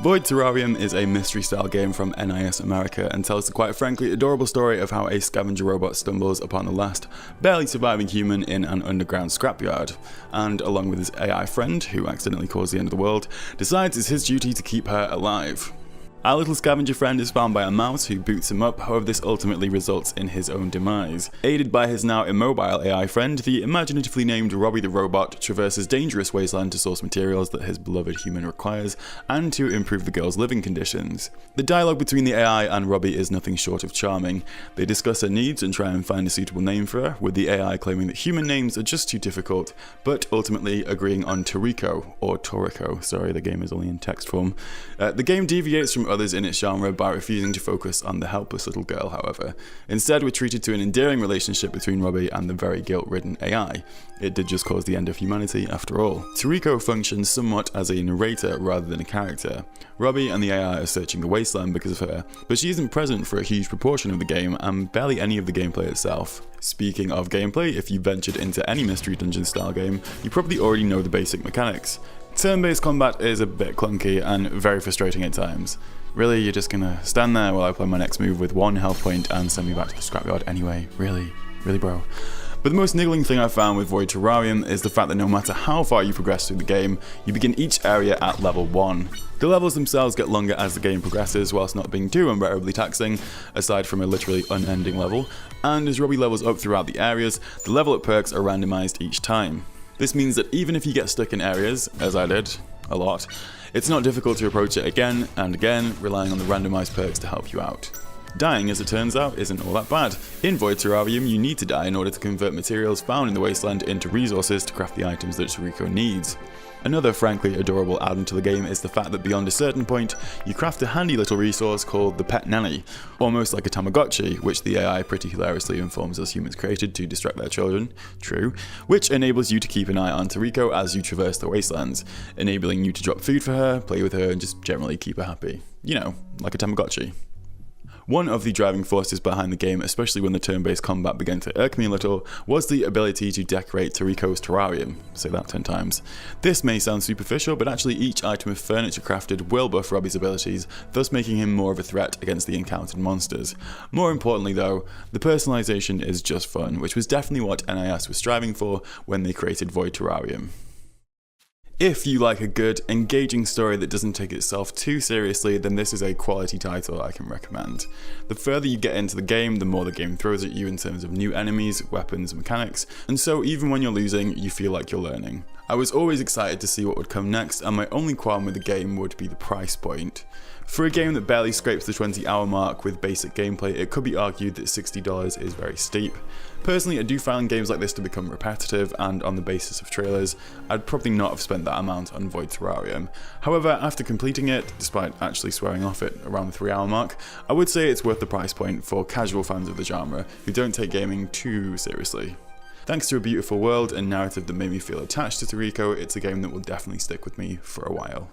Void Terrarium is a mystery-style game from NIS America and tells the quite frankly adorable story of how a scavenger robot stumbles upon the last, barely surviving human in an underground scrapyard, and along with his AI friend, who accidentally caused the end of the world, decides it's his duty to keep her alive. Our little scavenger friend is found by a mouse who boots him up, however this ultimately results in his own demise. Aided by his now immobile AI friend, the imaginatively named Robbie the robot traverses dangerous wasteland to source materials that his beloved human requires, and to improve the girl's living conditions. The dialogue between the AI and Robbie is nothing short of charming. They discuss her needs and try and find a suitable name for her, with the AI claiming that human names are just too difficult, but ultimately agreeing on Torico, or Torico, sorry the game is only in text form. The game deviates from others in its genre by refusing to focus on the helpless little girl, however. Instead, we're treated to an endearing relationship between Robbie and the very guilt-ridden AI. It did just cause the end of humanity after all. Torico functions somewhat as a narrator rather than a character. Robbie and the AI are searching the wasteland because of her, but she isn't present for a huge proportion of the game and barely any of the gameplay itself. Speaking of gameplay, if you ventured into any Mystery Dungeon style game, you probably already know the basic mechanics. Turn-based combat is a bit clunky and very frustrating at times. Really, you're just gonna stand there while I play my next move with 1 health point and send me back to the scrapyard anyway? Really, bro? But the most niggling thing I've found with Void Terrarium is the fact that no matter how far you progress through the game, you begin each area at level 1. The levels themselves get longer as the game progresses whilst not being too unbearably taxing, aside from a literally unending level, and as Robbie levels up throughout the areas, the level up perks are randomised each time. This means that even if you get stuck in areas, as I did, a lot, it's not difficult to approach it again and again, relying on the randomised perks to help you out. Dying, as it turns out, isn't all that bad. In Void Terrarium, you need to die in order to convert materials found in the wasteland into resources to craft the items that Torico needs. Another frankly adorable add-on to the game is the fact that beyond a certain point, you craft a handy little resource called the Pet Nanny, almost like a Tamagotchi, which the AI pretty hilariously informs us humans created to distract their children, true, which enables you to keep an eye on Torico as you traverse the wastelands, enabling you to drop food for her, play with her, and just generally keep her happy. You know, like a Tamagotchi. One of the driving forces behind the game, especially when the turn-based combat began to irk me a little, was the ability to decorate Torico's terrarium. Say that 10 times. This may sound superficial, but actually each item of furniture crafted will buff Robbie's abilities, thus making him more of a threat against the encountered monsters. More importantly though, the personalization is just fun, which was definitely what NIS was striving for when they created Void Terrarium. If you like a good, engaging story that doesn't take itself too seriously, then this is a quality title I can recommend. The further you get into the game, the more the game throws at you in terms of new enemies, weapons, mechanics, and so even when you're losing, you feel like you're learning. I was always excited to see what would come next, and my only qualm with the game would be the price point. For a game that barely scrapes the 20-hour mark with basic gameplay, it could be argued that $60 is very steep. Personally, I do find games like this to become repetitive, and on the basis of trailers, I'd probably not have spent that amount on Void Terrarium. However, after completing it, despite actually swearing off it around the 3-hour mark, I would say it's worth the price point for casual fans of the genre who don't take gaming too seriously. Thanks to a beautiful world and narrative that made me feel attached to Torico, it's a game that will definitely stick with me for a while.